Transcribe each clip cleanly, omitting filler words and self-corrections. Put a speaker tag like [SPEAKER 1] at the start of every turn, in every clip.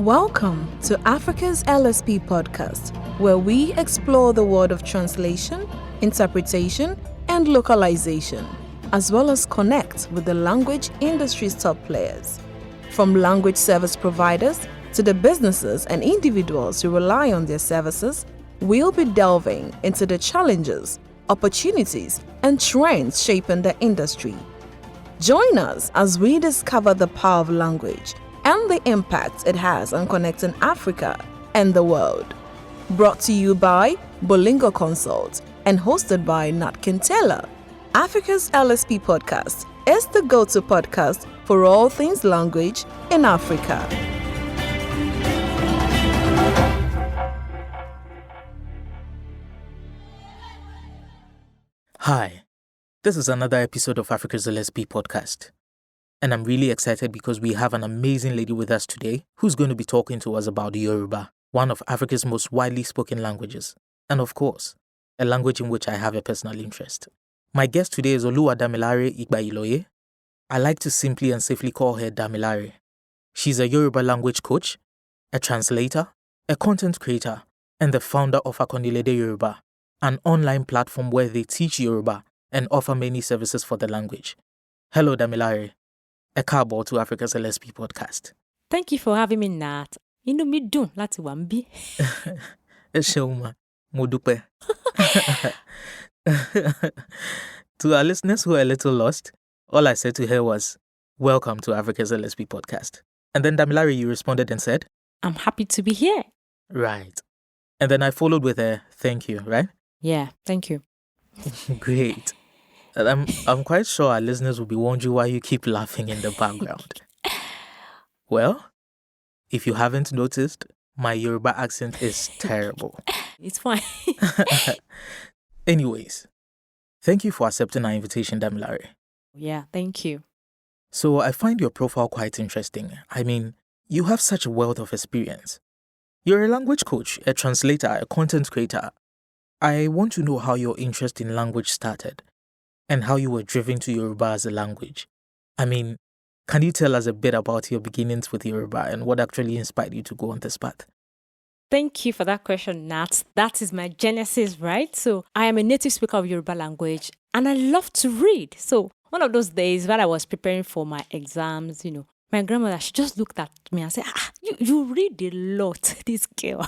[SPEAKER 1] Welcome to Africa's LSP podcast, where we explore the world of translation, interpretation, and localization, as well as connect with the language industry's top players. From language service providers to the businesses and individuals who rely on their services, we'll be delving into the challenges, opportunities, and trends shaping the industry. Join us as we discover the power of language and the impact it has on connecting Africa and the world. Brought to you by Multilingual Consult and hosted by Natkin Taylor. Africa's LSP podcast is the go-to podcast for all things language in Africa.
[SPEAKER 2] Hi, this is another episode of Africa's LSP podcast. And I'm really excited because we have an amazing lady with us today who's going to be talking to us about Yoruba, one of Africa's most widely spoken languages. And of course, a language in which I have a personal interest. My guest today is Oluwadamilare Igbayiloye. I like to simply and safely call her Damilare. She's a Yoruba language coach, a translator, a content creator, and the founder of Akondilede Yoruba, an online platform where they teach Yoruba and offer many services for the language. Hello, Damilare. Ẹ káàbọ̀ to Africa's LSP podcast.
[SPEAKER 3] Thank you for having me, Nat. Inú mi dùn láti wà níbí.
[SPEAKER 2] Ẹ ṣeun ma, mo dúpẹ́. To our listeners who are a little lost, all I said to her was, "Welcome to Africa's LSP podcast." And then Damilare, you responded and said,
[SPEAKER 3] I'm happy to be here.
[SPEAKER 2] "Right." And then I followed with a "thank you," right?
[SPEAKER 3] Yeah, thank you.
[SPEAKER 2] Great. And I'm quite sure our listeners will be wondering why you keep laughing in the background. Well, if you haven't noticed, my Yoruba accent is terrible.
[SPEAKER 3] It's fine.
[SPEAKER 2] Anyways, thank you for accepting our invitation, Damilare.
[SPEAKER 3] Yeah, thank you.
[SPEAKER 2] So I find your profile quite interesting. I mean, you have such a wealth of experience. You're a language coach, a translator, a content creator. I want to know how your interest in language started and how you were driven to Yoruba as a language. I mean, can you tell us a bit about your beginnings with Yoruba and what actually inspired you to go on this path?
[SPEAKER 3] Thank you for that question, Nat. That is my genesis, right? So I am a native speaker of Yoruba language and I love to read. So one of those days when I was preparing for my exams, my grandmother, she just looked at me and said, you read a lot, this girl.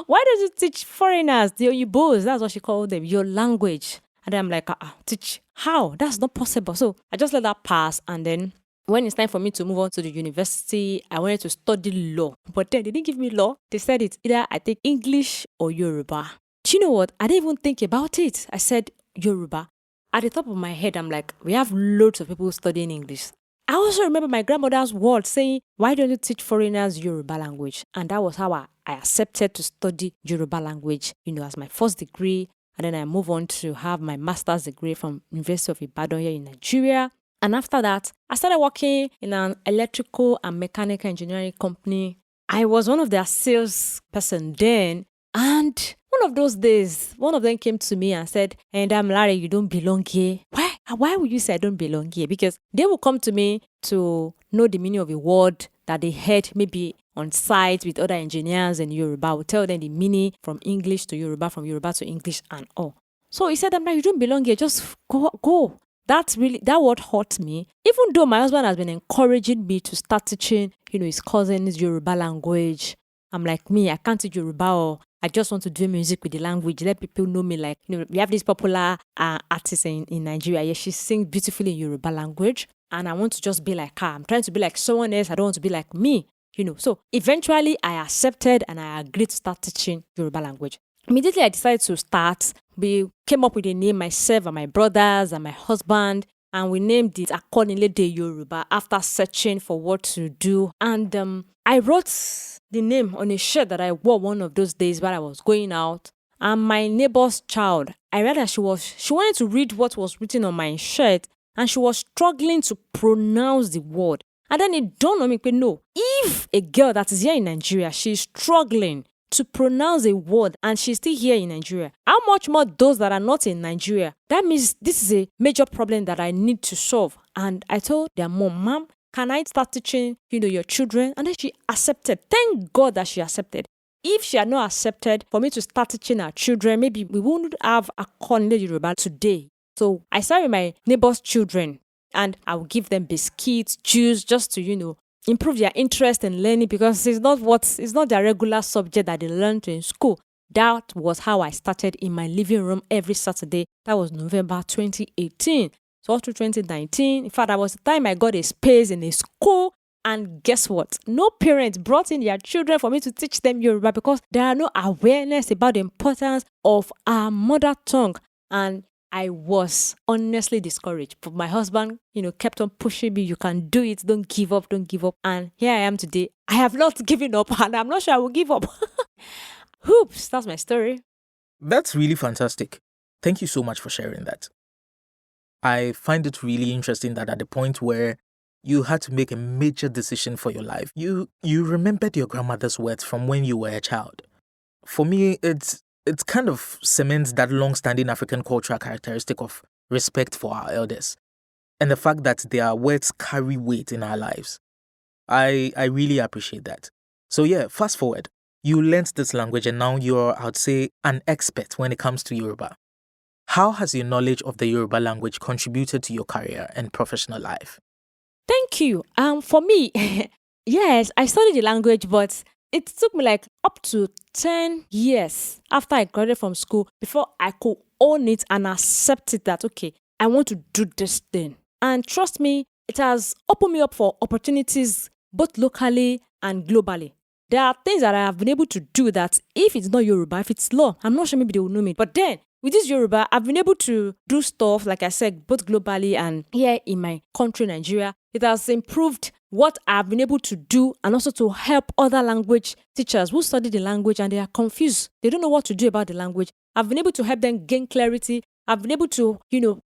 [SPEAKER 3] Why don't you teach foreigners, the Oyibos, that's what she called them, your language? And then I'm like, teach how? That's not possible. So I just let that pass. And then when it's time for me to move on to the university, I wanted to study law. But then they didn't give me law. They said it's either I take English or Yoruba. Do you know what? I didn't even think about it. I said Yoruba. At the top of my head, I'm like, we have loads of people studying English. I also remember my grandmother's words saying, why don't you teach foreigners Yoruba language? And that was how I accepted to study Yoruba language, as my first degree. And then I moved on to have my master's degree from University of Ibadan here in Nigeria. And after that, I started working in an electrical and mechanical engineering company. I was one of their sales person then. And one of those days, one of them came to me and said, Damilare, you don't belong here. Why would you say I don't belong here? Because they will come to me to know the meaning of a word that they heard maybe on site with other engineers in Yoruba. I would tell them the meaning from English to Yoruba, from Yoruba to English and all. So he said, Damilare, you don't belong here. Just go. That word hurt me. Even though my husband has been encouraging me to start teaching, his cousins Yoruba language. I'm like, I can't teach Yoruba or I just want to do music with the language. Let people know me like, we have this popular artist in Nigeria. Yeah, she sings beautifully in Yoruba language. And I want to just be like her. I'm trying to be like someone else. I don't want to be like me, So eventually I accepted and I agreed to start teaching Yoruba language. Immediately I decided to start. We came up with a name, myself and my brothers and my husband. And we named it Akondilede Yoruba after searching for what to do. And I wrote the name on a shirt that I wore one of those days while I was going out. And my neighbor's child, I read that she wanted to read what was written on my shirt and she was struggling to pronounce the word. And then it dawned on me, no, if a girl that is here in Nigeria, she's struggling to pronounce a word and she's still here in Nigeria, how much more those that are not in Nigeria? That means this is a major problem that I need to solve. And I told their mom, can I start teaching, your children? And then she accepted. Thank God that she accepted. If she had not accepted for me to start teaching our children, maybe we wouldn't have a Conle Yoruba today. So I started with my neighbor's children, and I would give them biscuits, juice, just to, improve their interest in learning, because it's not their regular subject that they learned in school. That was how I started in my living room every Saturday. That was November 2018. So up to 2019, in fact, that was the time I got a space in a school. And guess what? No parents brought in their children for me to teach them Yoruba, because there are no awareness about the importance of our mother tongue. And I was honestly discouraged. But my husband, kept on pushing me. You can do it. Don't give up. Don't give up. And here I am today. I have not given up, and I'm not sure I will give up. Oops, that's my story.
[SPEAKER 2] That's really fantastic. Thank you so much for sharing that. I find it really interesting that at the point where you had to make a major decision for your life, you remembered your grandmother's words from when you were a child. For me, it kind of cements that long-standing African cultural characteristic of respect for our elders, and the fact that their words carry weight in our lives. I really appreciate that. So yeah, fast forward. You learnt this language and now you're, I would say, an expert when it comes to Yoruba. How has your knowledge of the Yoruba language contributed to your career and professional life?
[SPEAKER 3] Thank you. For me, yes, I studied the language, but it took me like up to 10 years after I graduated from school before I could own it and accept it that, okay, I want to do this thing. And trust me, it has opened me up for opportunities both locally and globally. There are things that I have been able to do that if it's not Yoruba, if it's law, I'm not sure maybe they will know me. But then with this Yoruba, I've been able to do stuff, like I said, both globally and here in my country, Nigeria. It has improved what I've been able to do, and also to help other language teachers who study the language and they are confused. They don't know what to do about the language. I've been able to help them gain clarity. I've been able to,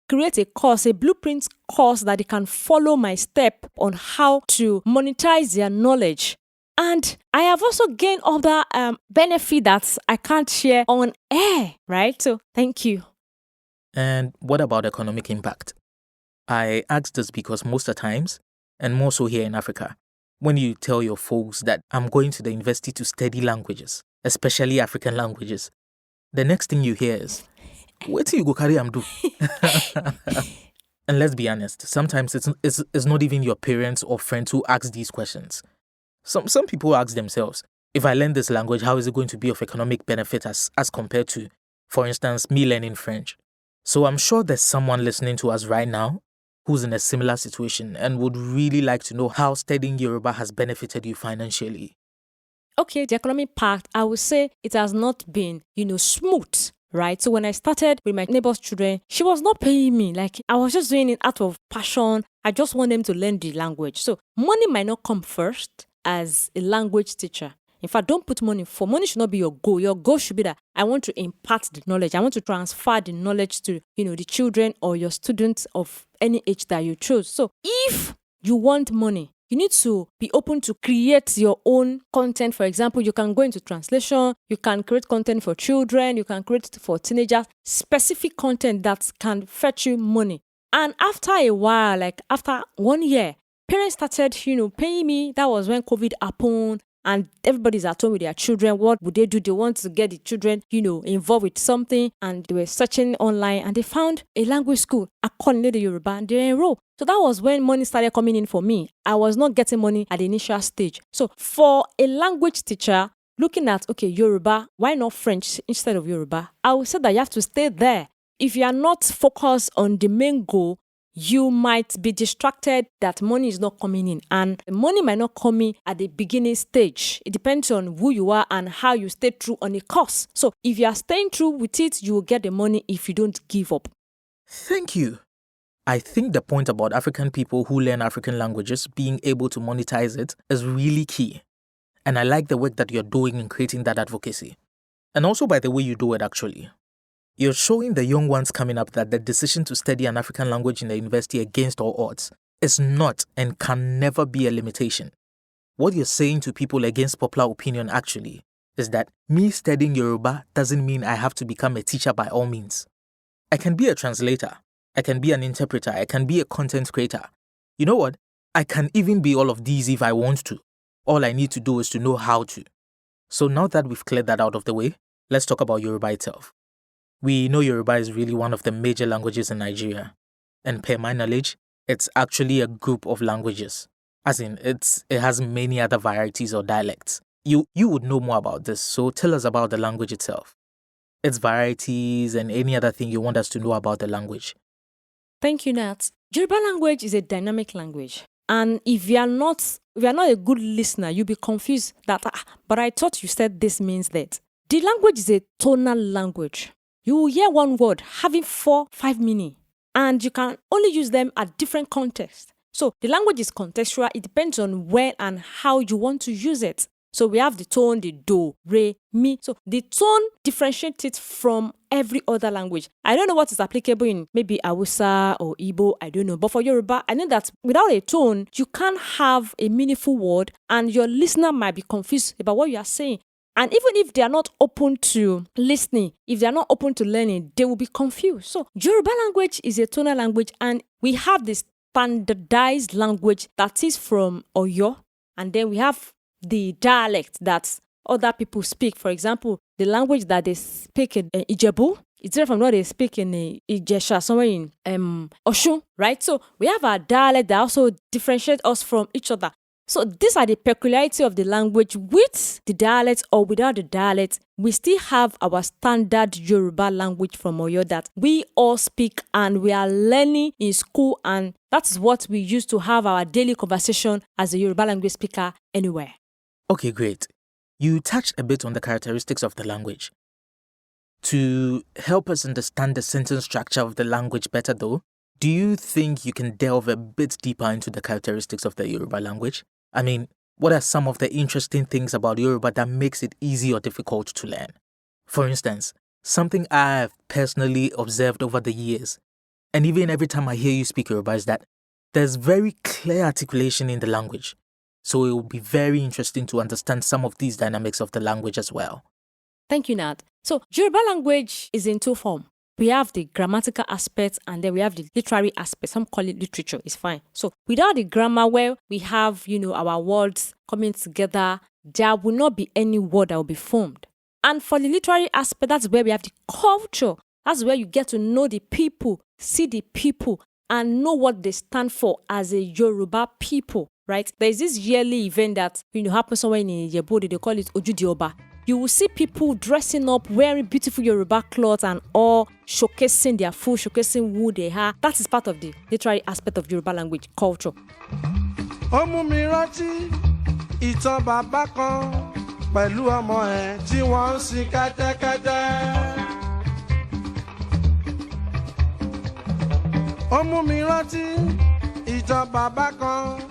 [SPEAKER 3] create a course, a blueprint course that they can follow my step on how to monetize their knowledge. And I have also gained other benefit that I can't share on air, right? So thank you.
[SPEAKER 2] And what about economic impact? I ask this because most of the times, and more so here in Africa, when you tell your folks that I'm going to the university to study languages, especially African languages, the next thing you hear is, where do you go carry am do? And let's be honest, sometimes it's not even your parents or friends who ask these questions. Some people ask themselves, if I learn this language, how is it going to be of economic benefit as compared to, for instance, me learning French? So I'm sure there's someone listening to us right now who's in a similar situation and would really like to know how studying Yoruba has benefited you financially.
[SPEAKER 3] Okay, the economic part, I would say it has not been, smooth, right? So when I started with my neighbor's children, she was not paying me. Like, I was just doing it out of passion. I just want them to learn the language. So money might not come first as a language teacher. In fact, don't put money for money should not be your goal. Your goal should be that I want to impart the knowledge. I want to transfer the knowledge to, the children or your students of any age that you chose. So if you want money, you need to be open to create your own content. For example, you can go into translation, you can create content for children, you can create for teenagers, specific content that can fetch you money. And after a while, like after 1 year, parents started, paying me. That was when COVID happened and everybody's at home with their children. What would they do? They want to get the children, involved with something, and they were searching online and they found a language school, Akonle Yoruba, and they enrolled. So that was when money started coming in for me. I was not getting money at the initial stage. So for a language teacher, looking at, Yoruba, why not French instead of Yoruba? I would say that you have to stay there. If you are not focused on the main goal, you might be distracted that money is not coming in, and the money might not come in at the beginning stage. It depends on who you are and how you stay true on a course. So if you are staying true with it, you will get the money if you don't give up.
[SPEAKER 2] Thank you. I think the point about African people who learn African languages being able to monetize it is really key. And I like the work that you're doing in creating that advocacy. And also by the way you do it actually. You're showing the young ones coming up that the decision to study an African language in the university against all odds is not and can never be a limitation. What you're saying to people against popular opinion actually is that me studying Yoruba doesn't mean I have to become a teacher by all means. I can be a translator, I can be an interpreter, I can be a content creator. You know what? I can even be all of these if I want to. All I need to do is to know how to. So now that we've cleared that out of the way, let's talk about Yoruba itself. We know Yoruba is really one of the major languages in Nigeria. And per my knowledge, it's actually a group of languages. As in, it has many other varieties or dialects. You would know more about this, so tell us about the language itself. Its varieties and any other thing you want us to know about the language.
[SPEAKER 3] Thank you, Nat. Yoruba language is a dynamic language. And if you are not a good listener, you'll be confused that, but I thought you said this means that. The language is a tonal language. You will hear one word having 4-5 meaning, and you can only use them at different contexts. So the language is contextual. It depends on where and how you want to use it. So we have the tone, the do, re, mi. So the tone differentiates it from every other language. I don't know what is applicable in maybe Hausa or Igbo, I don't know. But for Yoruba, I know that without a tone, you can't have a meaningful word and your listener might be confused about what you are saying. And even if they are not open to listening, if they are not open to learning, they will be confused. So Yoruba language is a tonal language, and we have this standardized language that is from Oyo, and then we have the dialect that other people speak. For example, the language that they speak in Ijebu is different from what they speak in Ijesha, somewhere in Oshun, right? So we have our dialect that also differentiates us from each other. So these are the peculiarity of the language. With the dialect or without the dialect, we still have our standard Yoruba language from Oyo that we all speak and we are learning in school, and that's what we use to have our daily conversation as a Yoruba language speaker anywhere.
[SPEAKER 2] Okay, great. You touched a bit on the characteristics of the language. To help us understand the sentence structure of the language better though, do you think you can delve a bit deeper into the characteristics of the Yoruba language? I mean, what are some of the interesting things about Yoruba that makes it easy or difficult to learn? For instance, something I've personally observed over the years, and even every time I hear you speak Yoruba, is that there's very clear articulation in the language. So it will be very interesting to understand some of these dynamics of the language as well.
[SPEAKER 3] Thank you, Nat. So Yoruba language is in two forms. We have the grammatical aspect and then we have the literary aspect. Some call it literature, it's fine. So without the grammar, where we have, our words coming together, there will not be any word that will be formed. And for the literary aspect, that's where we have the culture. That's where you get to know the people, see the people, and know what they stand for as a Yoruba people, right? There's this yearly event that happens somewhere in Ijebu, they call it Ojudioba. You will see people dressing up, wearing beautiful Yoruba clothes and all, showcasing their food, showcasing who they are. That is part of the literary aspect of Yoruba language culture.
[SPEAKER 4] Ó mú mi rántí ìtàn bàbá kan pẹ̀lú ọmọ ẹ̀ tí wọ́n ń sin kẹ́tẹ́kẹ́tẹ́. Ó mú mi rántí ìtàn bàbá kan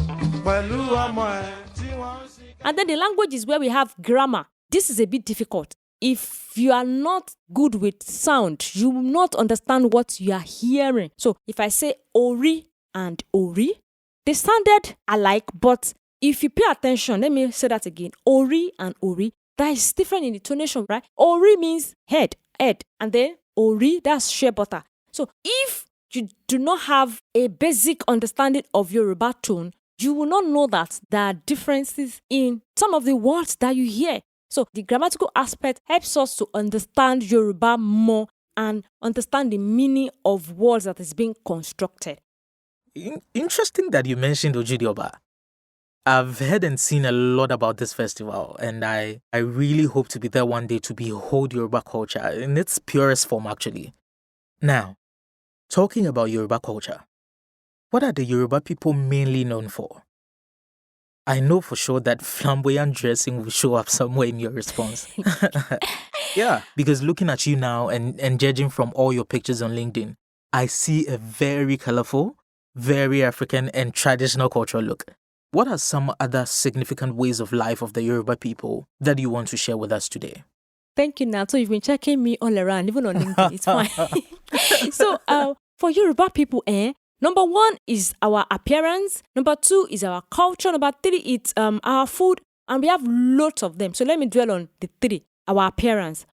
[SPEAKER 4] pẹ̀lú ọmọ ẹ̀ tí wọ́n ń sin.
[SPEAKER 3] And then the language is where we have grammar. This is a bit difficult. If you are not good with sound, you will not understand what you are hearing. So if I say Ori and Ori, they sounded alike, but if you pay attention, let me say that again. Ori and Ori, that is different in the tonation, right? Ori means head, and then Ori, that's shea butter. So if you do not have a basic understanding of Yoruba tone, you will not know that there are differences in some of the words that you hear. So the grammatical aspect helps us to understand Yoruba more and understand the meaning of words that is being constructed.
[SPEAKER 2] Interesting that you mentioned Ojudioba. I've heard and seen a lot about this festival, and I really hope to be there one day to behold Yoruba culture in its purest form, actually. Now, talking about Yoruba culture, what are the Yoruba people mainly known for? I know for sure that flamboyant dressing will show up somewhere in your response. Yeah, because looking at you now and judging from all your pictures on LinkedIn, I see a very colorful, very African and traditional cultural look. What are some other significant ways of life of the Yoruba people that you want to share with us today?
[SPEAKER 3] Thank you, Nat. So you've been checking me all around, even on LinkedIn. It's fine. So for Yoruba people, number one is our appearance. Number two is our culture. Number three is our food. And we have lots of them. So let me dwell on the three. Our appearance.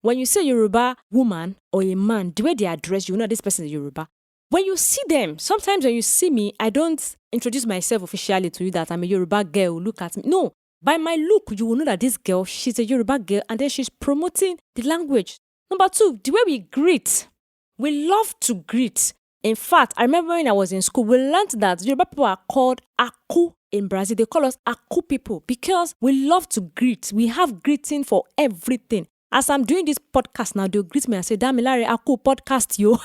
[SPEAKER 3] When you say Yoruba woman or a man, the way they address you, know this person is Yoruba. when you see them, sometimes when you see me, I don't introduce myself officially to you that I'm a Yoruba girl. Look at me. No, by my look, you will know that this girl, she's a Yoruba girl, and then she's promoting the language. Number 2, the way we greet. We love to greet. In fact, I remember when I was in school, we learned that Yoruba people are called Aku in Brazil. They call us Aku people because we love to greet. We have greeting for everything. As I'm doing this podcast now, they'll greet me and say, Damilare Aku podcast yo.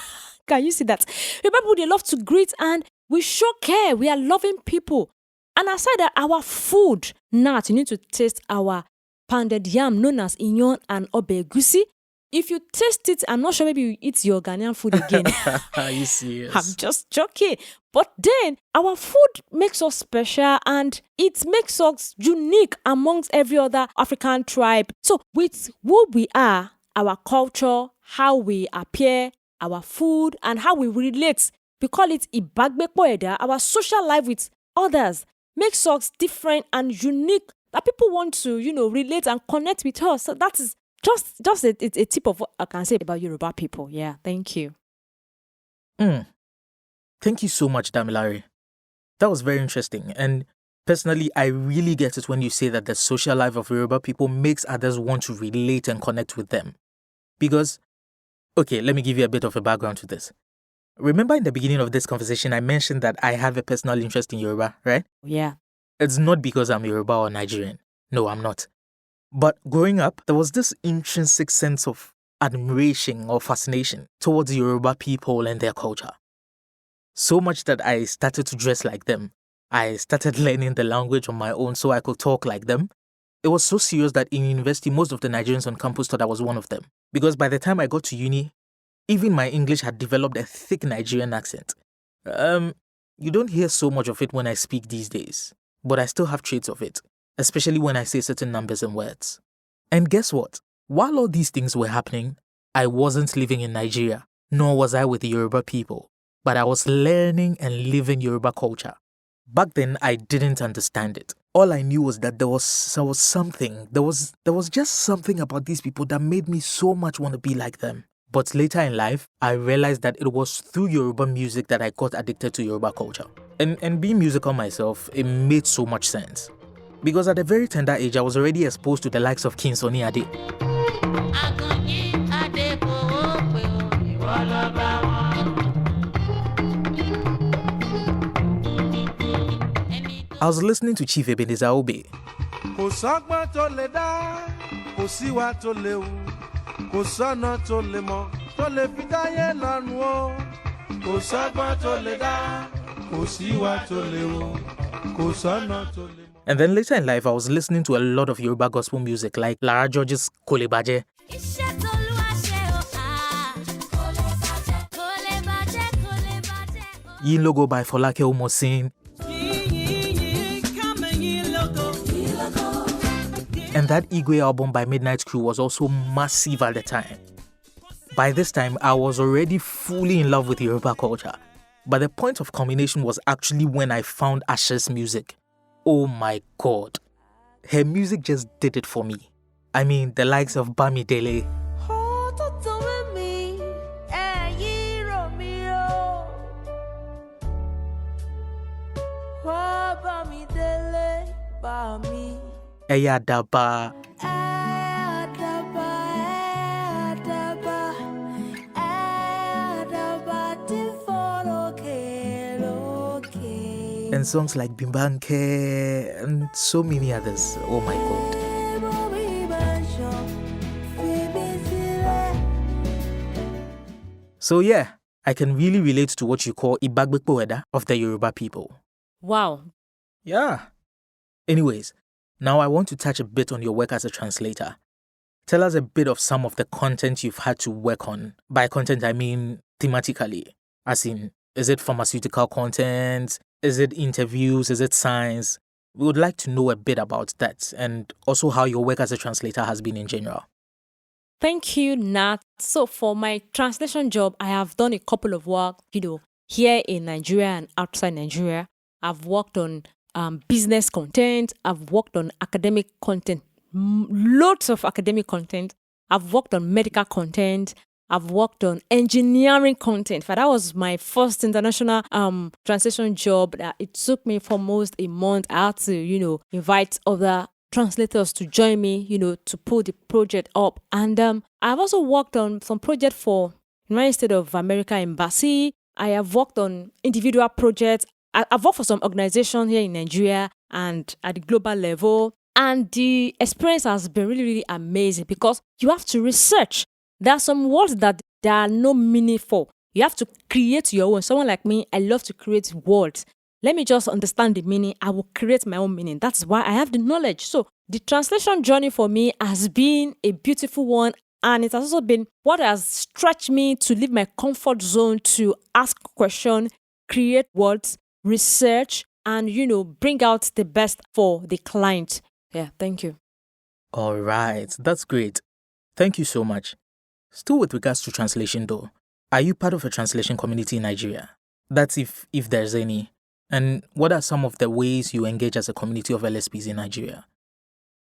[SPEAKER 3] Can you see that? Yoruba people, they love to greet and we show care. We are loving people. And aside that, our food, Nat, you need to taste our pounded yam known as inyon and obegusi. If you taste it, I'm not sure maybe you eat your Ghanaian food again.
[SPEAKER 2] Are you serious?
[SPEAKER 3] I'm just joking. But then our food makes us special and it makes us unique amongst every other African tribe. So with who we are, our culture, how we appear, our food, and how we relate, we call it Ibagbekpoeda, our social life with others makes us different and unique that people want to, relate and connect with us. So that is just a tip of what I can say about Yoruba people. Yeah, thank you.
[SPEAKER 2] Thank you so much, Damilare. That was very interesting. And personally, I really get it when you say that the social life of Yoruba people makes others want to relate and connect with them. Because, okay, let me give you a bit of a background to this. Remember in the beginning of this conversation, I mentioned that I have a personal interest in Yoruba, right?
[SPEAKER 3] Yeah.
[SPEAKER 2] It's not because I'm Yoruba or Nigerian. No, I'm not. But growing up, there was this intrinsic sense of admiration or fascination towards Yoruba people and their culture. So much that I started to dress like them. I started learning the language on my own so I could talk like them. It was so serious that in university, most of the Nigerians on campus thought I was one of them. Because by the time I got to uni, even my English had developed a thick Nigerian accent. You don't hear so much of it when I speak these days, but I still have traits of it, especially when I say certain numbers and words. And guess what? While all these things were happening, I wasn't living in Nigeria, nor was I with the Yoruba people, but I was learning and living Yoruba culture. Back then, I didn't understand it. All I knew was that there was something. There was just something about these people that made me so much want to be like them. But later in life, I realized that it was through Yoruba music that I got addicted to Yoruba culture. And being musical myself, it made so much sense. Because at a very tender age, I was already exposed to the likes of King Sunny Ade. I was listening to Chief Ebenezer Obey.
[SPEAKER 4] Kò sọ́gbọ́n tó lè dá, kò síwá tó lè wù, kò sọ́nà tó lè mọ̀, tó lè fi dáyé lọ́rùn o. Kò sọ́gbọ́n tó lè dá, kò síwá tó lè wù, kò sọ́nà tó lè mọ̀.
[SPEAKER 2] And then later in life, I was listening to a lot of Yoruba gospel music like Lara George's Kolebaje. Yin Logo by Folake Omosin. And that Igwe album by Midnight Crew was also massive at the time. By this time, I was already fully in love with Yoruba culture. But the point of culmination was actually when I found Asha's music. Oh my God. Her music just did it for me. I mean, the likes of Bamidele, Eya Daba, and songs like Bimbanke and so many others. Oh my God. So yeah, I can really relate to what you call Ibagbekpoeda of the Yoruba people.
[SPEAKER 3] Wow.
[SPEAKER 2] Yeah. Anyways, now I want to touch a bit on your work as a translator. Tell us a bit of some of the content you've had to work on. By content, I mean thematically. As in, is it pharmaceutical content? Is it interviews? Is it science? We would like to know a bit about that and also how your work as a translator has been in general.
[SPEAKER 3] Thank you, Nat. So for my translation job, I have done a couple of work, here in Nigeria and outside Nigeria. I've worked on business content. I've worked on academic content, loads of academic content. I've worked on medical content. I've worked on engineering content. That was my first international translation job. It took me for almost a month. I had to, invite other translators to join me, to pull the project up. And I've also worked on some project for United States of America Embassy. I have worked on individual projects. I've worked for some organizations here in Nigeria and at the global level. And the experience has been really, really amazing because you have to research. There are some words that there are no meaning for. You have to create your own. Someone like me, I love to create words. Let me just understand the meaning. I will create my own meaning. That's why I have the knowledge. So the translation journey for me has been a beautiful one. And it has also been what has stretched me to leave my comfort zone to ask questions, create words, research, and, bring out the best for the client. Yeah, thank you.
[SPEAKER 2] All right, that's great. Thank you so much. Still with regards to translation though, are you part of a translation community in Nigeria? That's if there's any. And what are some of the ways you engage as a community of LSPs in Nigeria?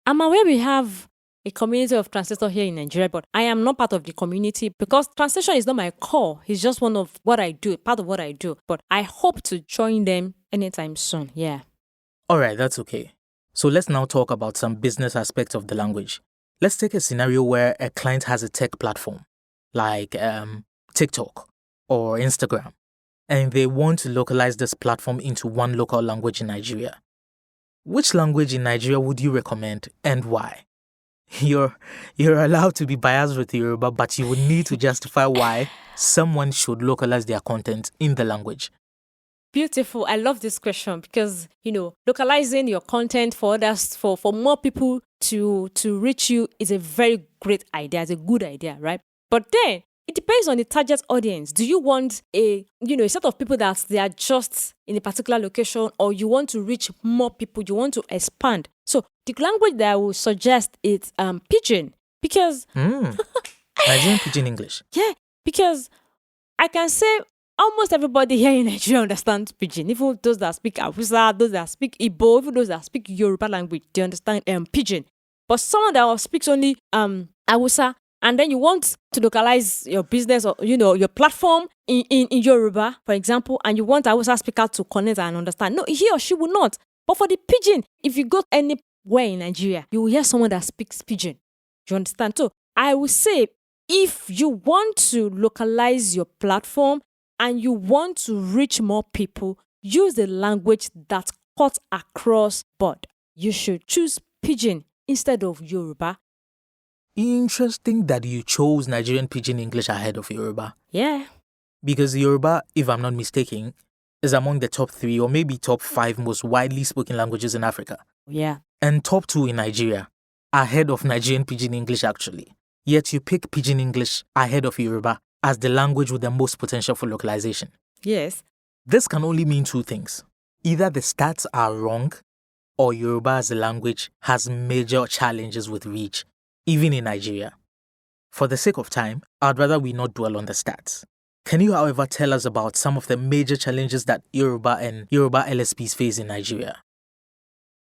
[SPEAKER 3] I'm aware we have a community of translators here in Nigeria, but I am not part of the community because translation is not my core. It's just one of what I do, part of what I do. But I hope to join them anytime soon. Yeah.
[SPEAKER 2] All right, that's okay. So let's now talk about some business aspects of the language. Let's take a scenario where a client has a tech platform like TikTok or Instagram, and they want to localize this platform into one local language in Nigeria. Which language in Nigeria would you recommend and why? You're allowed to be biased with Yoruba, but you would need to justify why someone should localize their content in the language.
[SPEAKER 3] Beautiful. I love this question because, localizing your content for others, for more people to reach you is a very great idea. It's a good idea, right? But then it depends on the target audience. Do you want a set of people that they are just in a particular location, or you want to reach more people? You want to expand. So the language that I will suggest is Pidgin because
[SPEAKER 2] Nigerian Pidgin English.
[SPEAKER 3] Yeah, because I can say almost everybody here in Nigeria understands Pidgin. Even those that speak Hausa, those that speak Igbo, even those that speak Yoruba language, they understand Pidgin. But someone that speaks only Hausa, and then you want to localize your business or your platform in Yoruba, for example, and you want Hausa speaker to connect and understand. No, he or she will not. But for the Pidgin, if you go anywhere in Nigeria, you will hear someone that speaks Pidgin. You understand? So I would say if you want to localize your platform and you want to reach more people, use the language that cuts across board. You should choose Pidgin instead of Yoruba.
[SPEAKER 2] Interesting that you chose Nigerian Pidgin English ahead of Yoruba.
[SPEAKER 3] Yeah.
[SPEAKER 2] Because Yoruba, if I'm not mistaken, is among the top 3 or maybe top 5 most widely spoken languages in Africa.
[SPEAKER 3] Yeah.
[SPEAKER 2] And top 2 in Nigeria, ahead of Nigerian Pidgin English actually. Yet you pick Pidgin English ahead of Yoruba as the language with the most potential for localization.
[SPEAKER 3] Yes.
[SPEAKER 2] This can only mean 2 things. Either the stats are wrong, or Yoruba as a language has major challenges with reach, even in Nigeria. For the sake of time, I'd rather we not dwell on the stats. Can you, however, tell us about some of the major challenges that Yoruba and Yoruba LSPs face in Nigeria?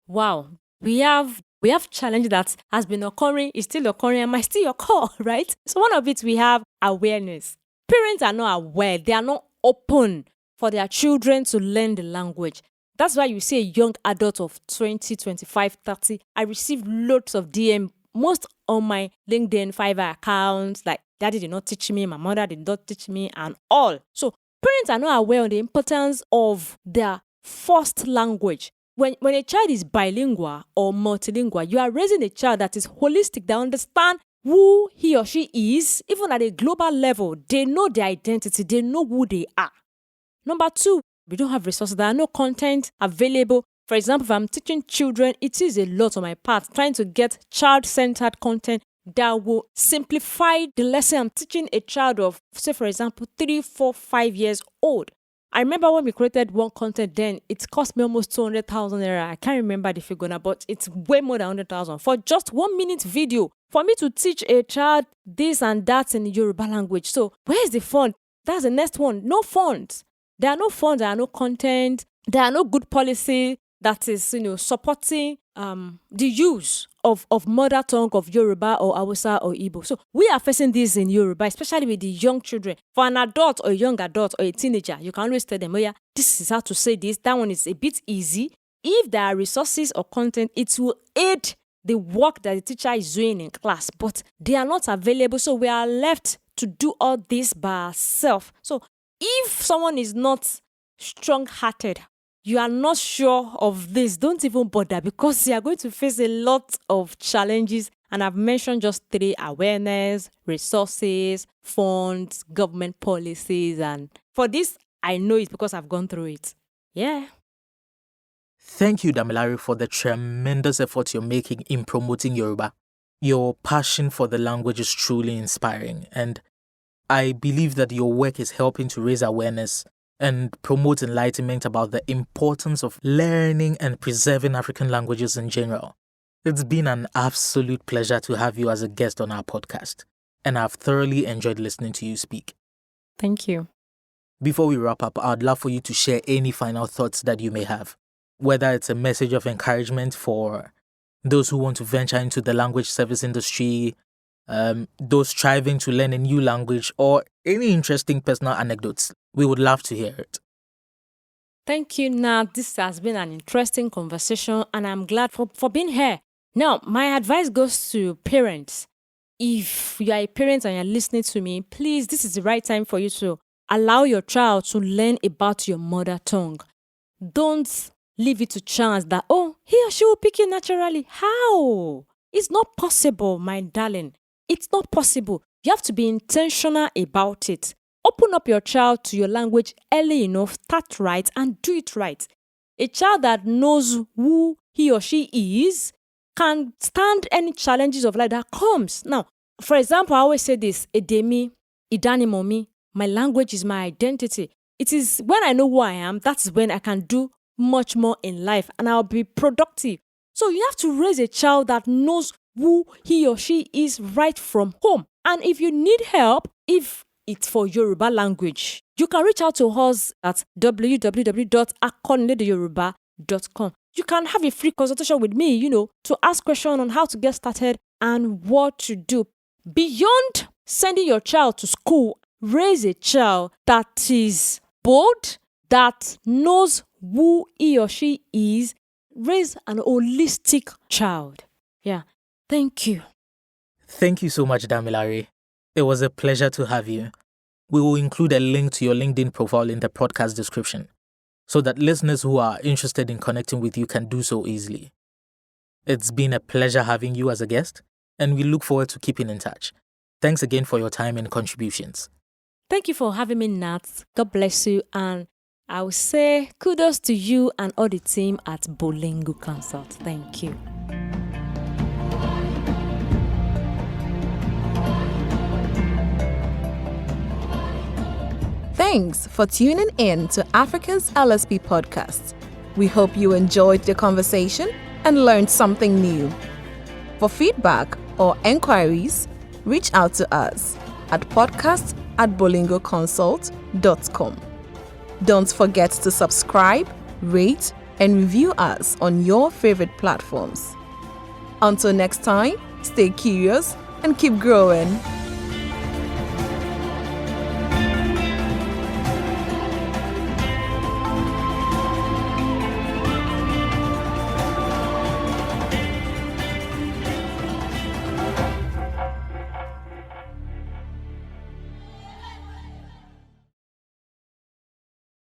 [SPEAKER 3] Wow. We have challenge that has been occurring, is still occurring, and might still occur, right? So one of it, we have awareness. Parents are not aware. They are not open for their children to learn the language. That's why you see a young adult of 20, 25, 30. I receive loads of DM, most on my LinkedIn Fiverr accounts, like, daddy did not teach me, my mother did not teach me, and all. So parents are not aware of the importance of their first language. When a child is bilingual or multilingual, you are raising a child that is holistic, that understands who he or she is, even at a global level. They know their identity, they know who they are. Number 2, we don't have resources. There are no content available. For example, if I'm teaching children, it is a lot on my part, trying to get child-centered content that will simplify the lesson. I'm teaching a child of, say, for example, 3, 4, 5 years old. I remember when we created one content then, it cost me almost 200,000 naira. I can't remember the figure now, but it's way more than 100,000 for just 1 minute video for me to teach a child this and that in the Yoruba language. So where's the fund? That's the next one. No funds. There are no funds. There are no content. There are no good policy. that is, supporting the use of mother tongue of Yoruba or Hausa or Igbo. So we are facing this in Yoruba, especially with the young children. For an adult or a young adult or a teenager, you can always tell them, oh yeah, this is how to say this. That one is a bit easy. If there are resources or content, it will aid the work that the teacher is doing in class, but they are not available. So we are left to do all this by ourselves. So if someone is not strong-hearted, you are not sure of this, don't even bother, because you are going to face a lot of challenges. And I've mentioned just 3: awareness, resources, funds, government policies. And for this, I know it because I've gone through it. Yeah.
[SPEAKER 2] Thank you, Damilare, for the tremendous effort you're making in promoting Yoruba. Your passion for the language is truly inspiring, and I believe that your work is helping to raise awareness and promote enlightenment about the importance of learning and preserving African languages in general. It's been an absolute pleasure to have you as a guest on our podcast, and I've thoroughly enjoyed listening to you speak.
[SPEAKER 3] Thank you.
[SPEAKER 2] Before we wrap up, I'd love for you to share any final thoughts that you may have, whether it's a message of encouragement for those who want to venture into the language service industry, those striving to learn a new language, or any interesting personal anecdotes. We would love to hear it.
[SPEAKER 3] Thank you, Nat. This has been an interesting conversation, and I'm glad for being here. Now, my advice goes to parents. If you are a parent and you're listening to me, please, this is the right time for you to allow your child to learn about your mother tongue. Don't leave it to chance that, he or she will pick it naturally. How? It's not possible, my darling. It's not possible. You have to be intentional about it. Open up your child to your language early enough, start right, and do it right. A child that knows who he or she is can stand any challenges of life that comes. Now, for example, I always say this, Edemi, Idanimomi, my language is my identity. It is when I know who I am, that's when I can do much more in life and I'll be productive. So you have to raise a child that knows who he or she is right from home. And if you need help, if it's for Yoruba language, you can reach out to us at www.akoniledeyoruba.com. You can have a free consultation with me, to ask questions on how to get started and what to do. Beyond sending your child to school, raise a child that is bold, that knows who he or she is. Raise an holistic child. Yeah. Thank you.
[SPEAKER 2] Thank you so much, Damilare. It was a pleasure to have you. We will include a link to your LinkedIn profile in the podcast description so that listeners who are interested in connecting with you can do so easily. It's been a pleasure having you as a guest, and we look forward to keeping in touch. Thanks again for your time and contributions.
[SPEAKER 3] Thank you for having me, Nat. God bless you. And I will say kudos to you and all the team at Multilingual Consult. Thank you.
[SPEAKER 1] Thanks for tuning in to Africa's LSP podcast. We hope you enjoyed the conversation and learned something new. For feedback or enquiries, reach out to us at podcast@multilingualconsult.com. Don't forget to subscribe, rate, and review us on your favorite platforms. Until next time, stay curious and keep growing.